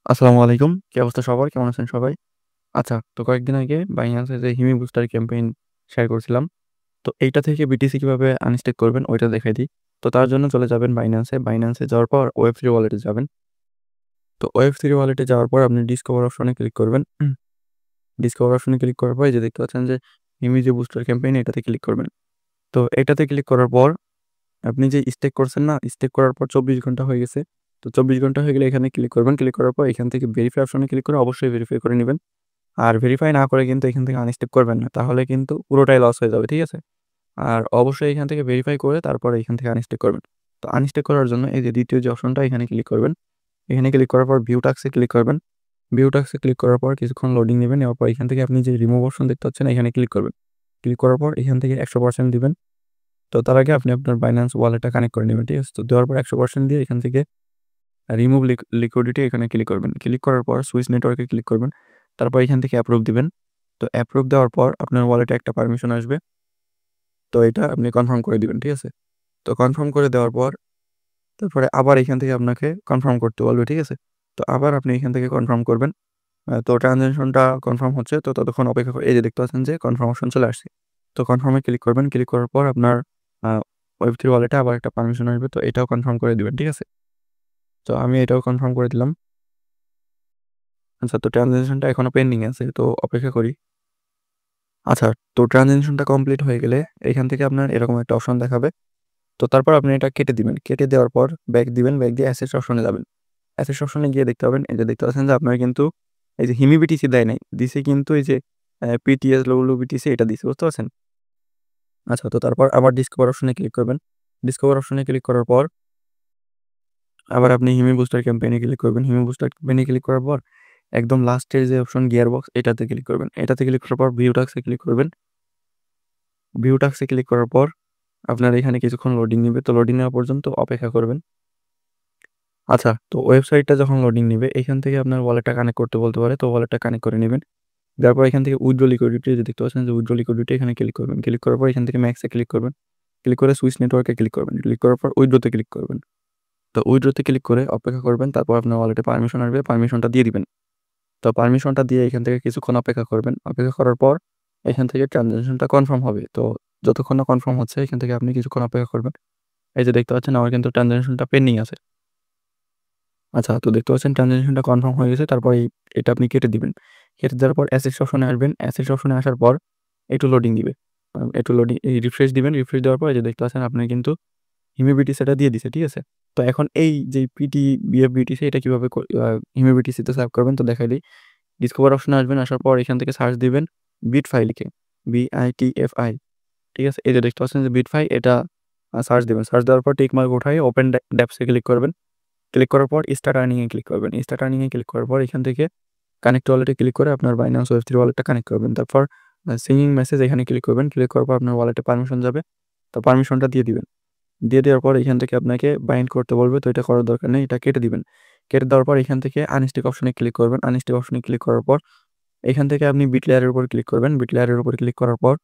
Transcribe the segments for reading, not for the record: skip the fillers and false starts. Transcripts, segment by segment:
আসসালামু আলাইকুম। কি অবস্থা সবার? কেমন আছেন সবাই? আচ্ছা, তো কয়েকদিন আগে Binance এ যে হিমি বুস্টার ক্যাম্পেইন শেয়ার করছিলাম। তো এইটা থেকে BTC কিভাবে আনস্টেক করবেন ওইটা দেখাই দিই। তো তার জন্য চলে যাবেন Binance এ। Binance এ যাওয়ার পর Web3 ওয়ালেটে যাবেন। তো Web3 ওয়ালেটে যাওয়ার পর আপনি ডিসকভার অপশনে ক্লিক করবেন। ডিসকভার অপশনে ক্লিক করার পর এই যে দেখতে পাচ্ছেন যে হিমি যে বুস্টার ক্যাম্পেইন এটাতে ক্লিক করবেন। তো এটাতে ক্লিক করার পর আপনি যে স্টেক করছেন না? স্টেক করার পর ২৪ ঘন্টা হয়ে গেছে। তো ২৪ ঘন্টা হয়ে গেলে এখানে ক্লিক করবেন। ক্লিক করার পর এখান থেকে ভেরিফাই অপশনে ক্লিক করে অবশ্যই ভেরিফাই করে নিবেন। আর ভেরিফাই না করে কিন্তু এখান থেকে আনস্টেপ করবেন না। তাহলে কিন্তু পুরোটাই লস হয়ে যাবে। ঠিক আছে? আর অবশ্যই এখান থেকে ভেরিফাই করে তারপরে এখান থেকে আনস্টেক করবেন। তো আনস্টেক করার জন্য এই যে ২য় যে অপশনটা এখানে ক্লিক করবেন। এখানে ক্লিক করার পর ভিউ টাস্ক এ ক্লিক করবেন। ভিউ টাস্ক এ ক্লিক করার পর কিছুক্ষণ লোডিং নেবেন। নেওয়ার পর এখান থেকে আপনি যে রিমুভ অপশন দেখতে পাচ্ছেন এখানে ক্লিক করবেন। ক্লিক করার পর এখান থেকে ১০০% দিবেন। তো তার আগে আপনি আপনার Binance ওয়ালেটটা কানেক্ট করে নেবেন। ঠিক আছে? তো দেওয়ার পর ১০০% দিয়ে এখান থেকে রিমুভ লিকুইডিটি এখানে ক্লিক করবেন। ক্লিক করার পর সুইচ নেটওয়ার্কে ক্লিক করবেন। তারপর এখান থেকে অ্যাপ্রুভ দিবেন। তো অ্যাপ্রুভ দেওয়ার পর আপনার ওয়ালেটে একটা পারমিশন আসবে। তো এটা আপনি কনফার্ম করে দিবেন। ঠিক আছে? তো কনফার্ম করে দেওয়ার পর তারপরে আবার এখান থেকে আপনাকে কনফার্ম করতে বলবে। ঠিক আছে? তো আবার আপনি এখান থেকে কনফার্ম করবেন। তো ট্রান্সেকশনটা কনফার্ম হচ্ছে। তো ততক্ষণ অপেক্ষা করে এই যে দেখতে পাচ্ছেন যে কনফার্ম অপশন চলে আসছে। তো কনফার্মে ক্লিক করবেন। ক্লিক করার পর আপনার আ Web3 ওয়ালেটে আবার একটা পারমিশন আসবে। তো এটাও কনফার্ম করে দিবেন। ঠিক আছে? তো আমি এটাও কনফার্ম করে দিলাম। আচ্ছা, তো ট্রান্সেকশনটা এখনো পেন্ডিং আছে। তো অপেক্ষা করি। আচ্ছা, তো ট্রান্সেকশনটা কমপ্লিট হয়ে গেলে এখান থেকে আপনার এরকম একটা অপশন দেখাবে। তো তারপর আপনি এটা কেটে দিবেন। কেটে দেওয়ার পর ব্যাক দিবেন। ব্যাক দিয়ে অ্যাসেটস অপশনে যাবেন। অ্যাসেটস অপশনে গিয়ে দেখতে পাবেন, এই যে দেখতে পাচ্ছেন যে আপনার কিন্তু এই যে হিমি BTC দেয় নাই। দিছে কিন্তু এই যে PTS WBTC এটা দিছে। বুঝতে পারছেন? আচ্ছা, তো তারপর আবার ডিসকভার অপশনে ক্লিক করবেন। ডিসকভার অপশনে ক্লিক করার পর আবার আপনি হিমি বুস্টার ক্যাম্পেইনে ক্লিক করবেন। হিমি বুস্টার ক্যাম্পেইনে ক্লিক করার পর একদম লাস্টের যে অপশন গিয়ারবক্স এটাতে ক্লিক করবেন। এটাতে ক্লিক করার পর ভিউ টাস্কে ক্লিক করবেন। ভিউ টাস্কে ক্লিক করার পর আপনার এখানে কিছুক্ষণ লোডিং নিবে। তো লোডিং নেওয়া পর্যন্ত অপেক্ষা করবেন। আচ্ছা, তো ওয়েবসাইটটা যখন লোডিং নিবে এখান থেকে আপনার ওয়ালেটটা কানেক্ট করতে বলতে পারে। তো ওয়ালেটটা কানেক্ট করে নিবেন। তারপর এখান থেকে উইথড্র লিকুইডিটি যে দেখতে পাচ্ছেন যে উইথড্র লিকুইডিটি এখানে ক্লিক করবেন। ক্লিক করার পর এখান থেকে ম্যাক্সে ক্লিক করবেন। ক্লিক করে সুইচ নেটওয়ার্কে ক্লিক করবেন। ক্লিক করার পর উইথড্রতে ক্লিক করবেন। তো উইথড্রতে ক্লিক করে অপেক্ষা করবেন। তারপর আপনার ওয়ালেটে পারমিশন আসবে। পারমিশনটা দিয়ে দিবেন। তো পারমিশনটা দিয়ে এখান থেকে কিছুক্ষণ অপেক্ষা করবেন। অপেক্ষা করার পর এখান থেকে ট্রান্সেকশনটা কনফার্ম হবে। তো যতক্ষণ না কনফার্ম হচ্ছে এখান থেকে আপনি কিছুক্ষণ অপেক্ষা করবেন। এই যে দেখতে পাচ্ছেন আমার কিন্তু ট্রান্সেকশনটা পেন্ডিং আছে। আচ্ছা, তো দেখতে পাচ্ছেন ট্রান্সেকশনটা কনফার্ম হয়ে গেছে। তারপর এটা আপনি কেটে দিবেন। কেটে দেওয়ার পর অ্যাসেটস অপশনে আসবেন। অ্যাসেটস অপশনে আসার পর একটু লোডিং দিবে। একটু লোডিং রিফ্রেশ দিবেন। রিফ্রেশ দেওয়ার পর এই যে দেখতে পাচ্ছেন আপনার কিন্তু হিমি BTC দিয়ে দিছে। ঠিক আছে? তো এখন এই যে BF BTC এটা কিভাবে হিমি BTC তে সেভ করবেন তো দেখাই দেই। ডিসকভার অপশনে আসবেন। আসার পর এখান থেকে সার্চ দিবেন বিটফাই লিখে। BITFI। ঠিক আছে? এই যে দেখতে পাচ্ছেন যে বিটফাই এটা সার্চ দিবেন। সার্চ দেওয়ার পর টিক মার্ক উঠায় ওপেন ড্যাপস এ ক্লিক করবেন। ক্লিক করার পর স্টার্ট আর্নিং এ ক্লিক করবেন। স্টার্ট আর্নিং এ ক্লিক করার পর এখান থেকে কানেক্ট ওয়ালেটে ক্লিক করে আপনার Binance Web3 ওয়ালেটটা কানেক্ট করবেন। তারপর সিঙ্কিং মেসেজ এখানে ক্লিক করবেন। ক্লিক করার পর আপনার ওয়ালেটে পারমিশন যাবে। তো পারমিশনটা দিয়ে দিবেন। দিয়ে দেওয়ার পর এখান থেকে আপনাকে বাইন্ড করতে বলবে। তো এটা করার দরকার নেই। এটা কেটে দিবেন। কেটে দেওয়ার পর এখান থেকে আনস্টিক অপশনে ক্লিক করবেন। আনস্টিক অপশনে ক্লিক করার পর এখান থেকে আপনি বিট লেয়ারের উপর ক্লিক করবেন। বিট লেয়ারের উপর ক্লিক করার পর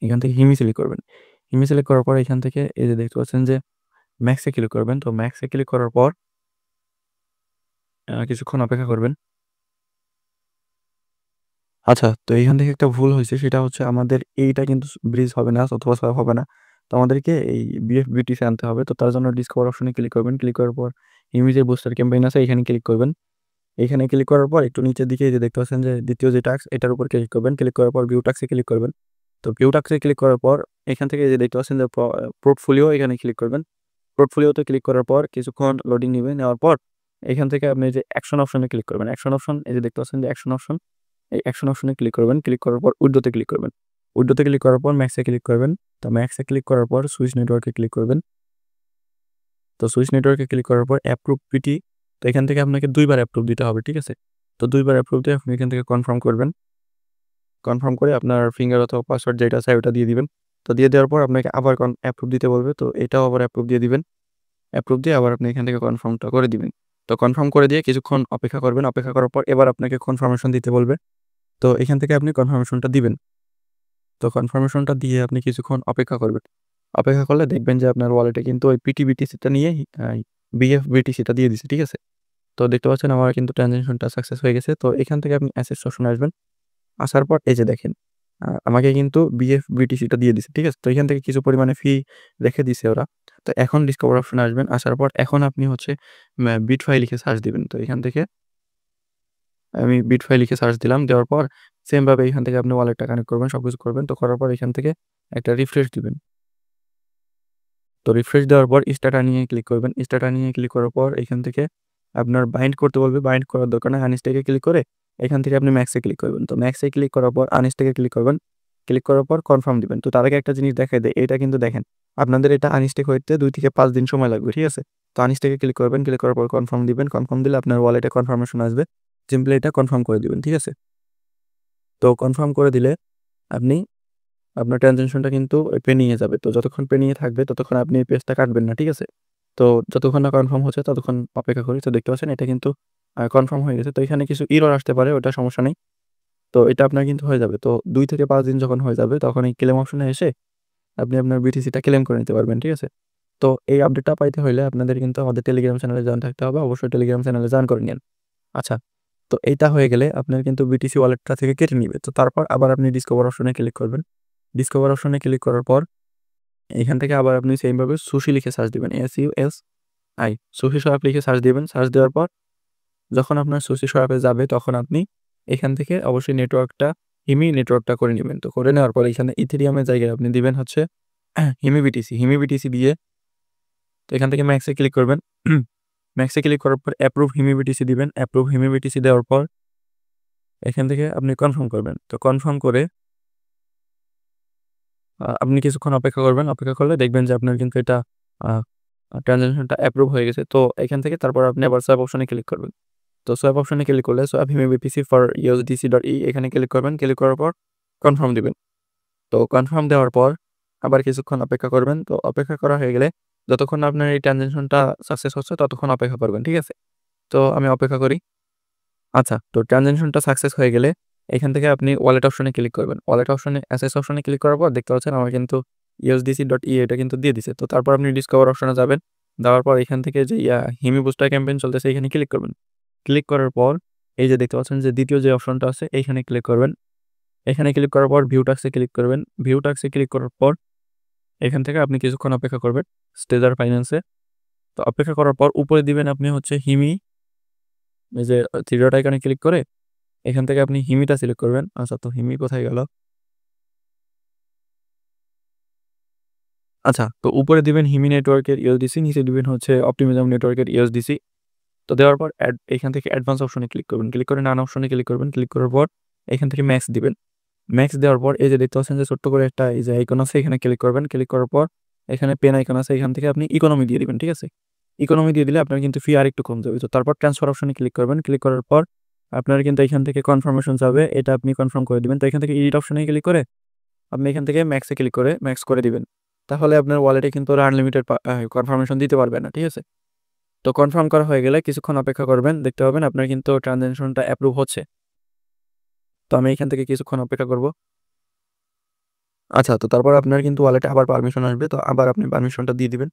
এখান থেকে হিমি সিলেক্ট করবেন। হিমি সিলেক্ট করার পর এখান থেকে এই যে দেখতে পাচ্ছেন যে ম্যাক্সে ক্লিক করবেন। তো ম্যাক্সে ক্লিক করার পর কিছুক্ষণ অপেক্ষা করবেন। আচ্ছা, তো এইখান থেকে একটা ভুল হয়েছে। সেটা হচ্ছে আমাদের এইটা কিন্তু ব্রিজ হবে না অথবা সলভ হবে না। তো আমাদেরকে এই BF BTC আনতে হবে। তো তার জন্য ডিসকভার অপশনে ক্লিক করবেন। ক্লিক করার পর ইমেজের বুস্টার ক্যাম্পেইন আছে এখানে ক্লিক করবেন। এখানে ক্লিক করার পর একটু নিচের দিকে এই যে দেখতে পাচ্ছেন যে ২য় যে টাস্ক এটার উপর ক্লিক করবেন। ক্লিক করার পর ভিউ টাস্কে ক্লিক করবেন। তো ভিউ টাস্কে ক্লিক করার পর এখান থেকে এই যে দেখতে পাচ্ছেন যে পোর্টফোলিও এখানে ক্লিক করবেন। পোর্টফোলিওতে ক্লিক করার পর কিছুক্ষণ লোডিং নিবে। নেওয়ার পর এখান থেকে আপনি যে অ্যাকশন অপশনে ক্লিক করবেন। অ্যাকশন অপশন এই যে দেখতে পাচ্ছেন যে অ্যাকশন অপশন। এই অ্যাকশন অপশনে ক্লিক করবেন। ক্লিক করার পর উইন্ডোতে ক্লিক করবেন। উইন্ডোতে ক্লিক করার পর ম্যাক্সে ক্লিক করবেন। তো ম্যাক্সে ক্লিক করার পর সুইচ নেটওয়ার্কে ক্লিক করবেন। তো সুইচ নেটওয়ার্কে ক্লিক করার পর অ্যাপ্রুভ পিটি। তো এখান থেকে আপনাকে ২ বার অ্যাপ্রুভ দিতে হবে। ঠিক আছে? তো ২ বার অ্যাপ্রুভ দিয়ে আপনি এখান থেকে কনফার্ম করবেন। কনফার্ম করে আপনার ফিঙ্গার অথবা পাসওয়ার্ড যেটা আছে ওটা দিয়ে দিবেন। তো দিয়ে দেওয়ার পর আপনাকে আবার অ্যাপ্রুভ দিতে বলবে। তো এটাও আবার অ্যাপ্রুভ দিয়ে দিবেন। অ্যাপ্রুভ দিয়ে আবার আপনি এখান থেকে কনফার্মটা করে দিবেন। তো কনফার্ম করে দিয়ে কিছুক্ষণ অপেক্ষা করবেন। অপেক্ষা করার পর এবার আপনাকে কনফার্মেশন দিতে বলবে। তো এখান থেকে আপনি কনফার্মেশনটা দিবেন। তো কনফার্মেশনটা দিয়ে আপনি কিছুক্ষণ অপেক্ষা করবেন। অপেক্ষা করলে দেখবেন যে আপনার ওয়ালেটে কিন্তু ওই PTBTC টা নিয়ে BF BTC টা দিয়ে দিছে। ঠিক আছে? তো দেখতে পাচ্ছেন আমার কিন্তু ট্রানজ্যাকশনটা সাকসেস হয়ে গেছে। তো এখান থেকে আপনি অ্যাসেটস অপশনে আসবেন। আসার পর এই যে দেখেন, আমাকে কিন্তু BFBTC টা দিয়ে দিছে। ঠিক আছে? তো এখান থেকে কিছু পরিমাণে ফি রেখে দিছে ওরা। তো এখন ডিসকভার অপশনে আসবেন। আসার পর এখন আপনি হচ্ছে বিটফাই লিখে সার্চ দিবেন। তো এখান থেকে আমি বিটফাই লিখে সার্চ দিলাম। দেওয়ার পর সেম ভাবে এখান থেকে আপনি ওয়ালেটটা কানেক্ট করবেন, সবকিছু করবেন। তো করার পর এখান থেকে একটা রিফ্রেশ দিবেন। তো রিফ্রেশ দেওয়ার পর স্টার্ট আর্নিং এ ক্লিক করবেন। স্টার্ট আর্নিং এ ক্লিক করার পর এখান থেকে আপনার বাইন্ড করতে বলবে। বাইন্ড করার দরকার নাই। আনস্ট্যাকে ক্লিক করে এখান থেকে আপনি ম্যাক্সে ক্লিক করবেন। তো ম্যাক্সে ক্লিক করার পর আনস্ট্যাকে ক্লিক করবেন। ক্লিক করার পর কনফার্ম দিবেন। তো তার আগে একটা জিনিস দেখায় দেই। এটা কিন্তু দেখেন, আপনাদের এটা আনস্ট্যাক হইতে 2 থেকে 5 দিন সময় লাগবে। ঠিক আছে? তো আনস্ট্যাকে ক্লিক করবেন। ক্লিক করার পর কনফার্ম দিবেন। কনফার্ম দিলে আপনার ওয়ালেটে কনফার্মেশন আসবে। সিম্পলি এটা কনফার্ম করে দিবেন। ঠিক আছে? তো কনফার্ম করে দিলে আপনি আপনার ট্রানজ্যাকশনটা কিন্তু পেন্ডিং এ যাবে। তো যতক্ষণ পেন্ডিং এ থাকবে ততক্ষণ আপনি এই পেজটা কাটবেন না। ঠিক আছে? তো যতক্ষণ না কনফার্ম হচ্ছে ততক্ষণ অপেক্ষা করি। তো দেখতে পাচ্ছেন এটা কিন্তু কনফার্ম হয়ে গেছে। তো এখানে কিছু এরর আসতে পারে, ওটা সমস্যা নেই। তো এটা আপনার কিন্তু হয়ে যাবে। তো 2 থেকে 5 দিন যখন হয়ে যাবে তখন এই ক্লেম অপশনে এসে আপনি আপনার বিটিসিটা ক্লেম করে নিতে পারবেন। ঠিক আছে? তো এই আপডেটটা পাইতে হইলে আপনাদের কিন্তু আমাদের টেলিগ্রাম চ্যানেলে জয়েন থাকতে হবে। অবশ্যই টেলিগ্রাম চ্যানেলে জয়েন করে নিন। আচ্ছা, তো এইটা হয়ে গেলে আপনার কিন্তু বিটিসি ওয়ালেটটা থেকে কেটে নিবে। তো তারপর আবার আপনি ডিসকভার অপশনে ক্লিক করবেন। ডিসকভার অপশনে ক্লিক করার পর এখান থেকে আবার আপনি সেম ভাবে সুশি লিখে সার্চ দিবেন। SUSI সুশি সোয়াপ লিখে সার্চ দিবেন। সার্চ দেওয়ার পর যখন আপনার সুশি সোয়াপে যাবে তখন আপনি এখান থেকে অবশ্যই হিমি নেটওয়ার্কটা করে নিবেন। তো করে নেওয়ার পর এখানে ইথেরিয়ামের জায়গায় আপনি দিবেন হচ্ছে হিমি বিটিসি। হিমি বিটিসি দিয়ে তো এখান থেকে ম্যাক্সে ক্লিক করবেন। ম্যাক্সে ক্লিক করার পর অ্যাপ্রুভ হিমি বিটিসি দিবেন। অ্যাপ্রুভ হিমি বিটিসি দেওয়ার পর এখান থেকে আপনি কনফার্ম করবেন। তো কনফার্ম করে আপনি কিছুক্ষণ অপেক্ষা করবেন। অপেক্ষা করলে দেখবেন যে আপনার কিন্তু এটা আ ট্রানজ্যাকশনটা অ্যাপ্রুভ হয়ে গেছে। তো এখান থেকে তারপর আপনি আবার সোয়াপ অপশনে ক্লিক করবেন। তো সোয়াপ অপশনে ক্লিক করলে সোয়াপ হিমি বিটিসি ফর USDC.E এখানে ক্লিক করবেন। ক্লিক করার পর কনফার্ম দিবেন। তো কনফার্ম দেওয়ার পর আবার কিছুক্ষণ অপেক্ষা করবেন। তো অপেক্ষা করা হয়ে গেলে যতক্ষণ না আপনার এই ট্রানজ্যাকশনটা সাকসেস হচ্ছে ততক্ষণ অপেক্ষা করবেন। ঠিক আছে? তো আমি অপেক্ষা করি। আচ্ছা, তো ট্রানজ্যাকশনটা সাকসেস হয়ে গেলে এখান থেকে আপনি ওয়ালেট অপশনে ক্লিক করবেন। ওয়ালেট অপশনে অ্যাসেস অপশনে ক্লিক করার পর দেখতে পাচ্ছেন আমার কিন্তু USDC.E এটা কিন্তু দিয়ে দিছে। তো তারপর আপনি ডিসকভার অপশনে যাবেন। যাওয়ার পর এখান থেকে যে হিমি বুস্টার ক্যাম্পেইন চলতেছে এখানে ক্লিক করবেন। ক্লিক করার পর এই যে দেখতে পাচ্ছেন যে দ্বিতীয় যে অপশনটা আছে এইখানে ক্লিক করবেন। এখানে ক্লিক করার পর ভিউ টাস্কে ক্লিক করবেন। ভিউ টাস্কে ক্লিক করার পর এখান থেকে আপনি কিছুক্ষণ অপেক্ষা করবেন স্টেজার ফাইন্যান্সে। তো অপেক্ষা করার পর উপরে দিবেন আপনি হচ্ছে হিমি, এই যে 3 ডট আইকনে ক্লিক করে এখান থেকে আপনি হিমিটা সিলেক্ট করবেন। আচ্ছা, তো হিমি কোথায় গেল? আচ্ছা, তো উপরে দিবেন হিমি নেটওয়ার্কের ইউএসডিসি, নিচে দিবেন হচ্ছে অপটিমিজম নেটওয়ার্কের ইউএসডিসি। তো দেওয়ার পর এখান থেকে অ্যাডভান্স অপশনে ক্লিক করবেন। ক্লিক করে নান অপশনে ক্লিক করবেন। ক্লিক করার পর এখান থেকে ম্যাক্স দিবেন। ম্যাক্স দেওয়ার পর এই যে দেখতে পাচ্ছেন যে ছোট্ট করে একটা এই যে আইকন আছে এখানে ক্লিক করবেন। ক্লিক করার পর এখানে পেন আইকন আছে, এখান থেকে আপনি ইকোনমি দিয়ে দিবেন। ঠিক আছে? ইকোনমি দিয়ে দিলে আপনার কিন্তু ফি আরেকটু কম যাবে। তো তারপর ট্রান্সফার অপশনে ক্লিক করবেন। ক্লিক করার পর আপনার কিন্তু এখান থেকে কনফার্মেশন যাবে। এটা আপনি কনফার্ম করে দিবেন। তো এখান থেকে এডিট অপশনে ক্লিক করে আপনি এখান থেকে ম্যাক্সে ক্লিক করে ম্যাক্স করে দিবেন। তাহলে আপনার ওয়ালেটে কিন্তু ওরা আনলিমিটেড কনফার্মেশন দিতে পারবে না। ঠিক আছে? তো কনফার্ম করা হয়ে গেলে কিছুক্ষণ অপেক্ষা করবেন। দেখতে পাবেন আপনার কিন্তু ট্রানজ্যাকশনটা অ্যাপ্রুভ হচ্ছে। তো আমি এখান থেকে কিছুক্ষণ অপেক্ষা করব। আচ্ছা, তো তারপর আপনার কিন্তু ওয়ালেটে আবার পারমিশন আসবে। তো আবার আপনি পারমিশনটা দিয়ে দিবেন।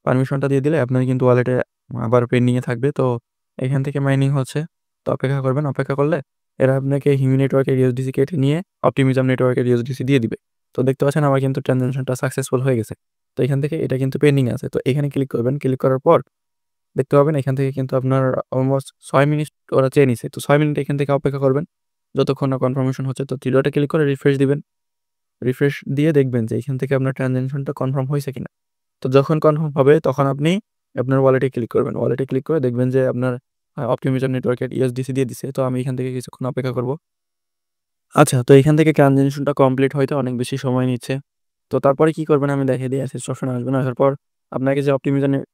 পারমিশনটা দিয়ে দিলে আপনার কিন্তু ওয়ালেটে আবার পেন্ডিং এ থাকবে। তো এখান থেকে মাইনিং হচ্ছে। তো অপেক্ষা করবেন। অপেক্ষা করলে এরা আপনাকে হিমি নেটওয়ার্কের ইউএসডিসি কেটে নিয়ে অপটিমিজম নেটওয়ার্কের ইউএসডিসি দিয়ে দিবে। তো দেখতে পাচ্ছেন আমার কিন্তু ট্রানজ্যাকশনটা সাকসেসফুল হয়ে গেছে। তো এখান থেকে এটা কিন্তু পেন্ডিং আছে। তো এখানে ক্লিক করবেন। ক্লিক করার পর দেখতে পাবেন এখান থেকে কিন্তু আপনার অলমোস্ট 6 মিনিট ওরা চেয়ে নিছে। তো 6 মিনিট এখান থেকে অপেক্ষা করবেন যতক্ষণ না কনফার্মেশন হচ্ছে। তো 3 ডটে ক্লিক করে রিফ্রেশ দিবেন। রিফ্রেশ দিয়ে দেখবেন যে এখান থেকে আপনার ট্রানজ্যাকশনটা কনফার্ম হয়েছে কিনা। তো যখন কনফার্ম হবে তখন আপনি আপনার ওয়ালেটে ক্লিক করবেন। ওয়ালেটে ক্লিক করে দেখবেন যে আপনার অপটিমিজম নেটওয়ার্কের ইউএসডিসি দিয়ে দিছে। তো আমি এখান থেকে কিছুক্ষণ অপেক্ষা করব। আচ্ছা, তো এখান থেকে ট্রানজ্যাকশনটা কমপ্লিট হইতে অনেক বেশি সময় নিচ্ছে। তো তারপরে কি করবেন আমি দেখিয়ে দিই। অ্যাসেস অপশনে আসবেন। আসার পর আপনাকে যে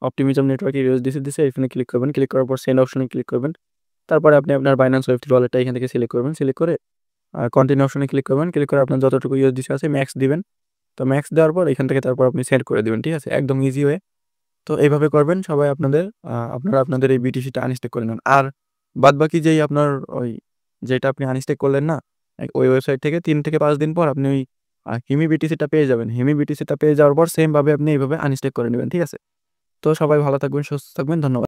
অপটিমিজম নেটওয়ার্কের ইউএসডিসি দিছে এখানে ক্লিক করবেন। ক্লিক করার পর সেন্ড অপশনে ক্লিক করবেন। তারপরে আপনি আপনার বাইন্যান্স ওয়েবটি ওয়ালেটটা এখান থেকে সিলেক্ট করবেন। সিলেক্ট করে কন্টিনিউ অপশনে ক্লিক করবেন। ক্লিক করে আপনার যতটুকু ইউএসডিসি আছে ম্যাক্স দিবেন। তো ম্যাক্স দেওয়ার পর এখান থেকে তারপর আপনি সেন্ড করে দিবেন। ঠিক আছে? একদম ইজি ওয়ে। তো এইভাবে করবেন সবাই আপনারা আপনাদের এই বিটিসিটা আনস্টেক করে নেন। আর বাদবাকি যেই আপনার ওই যেটা আপনি আনস্টেক করলেন না, ওই ওয়েবসাইট থেকে 3 থেকে 5 দিন পর আপনি ওই হিমি বিটিসিটা পেয়ে যাবেন। হিমি বিটিসিটা পেয়ে যাওয়ার পর সেম ভাবে আপনি এইভাবে আনস্টেক করে নেবেন। ঠিক আছে? তো সবাই ভালো থাকবেন, সুস্থ থাকবেন। ধন্যবাদ।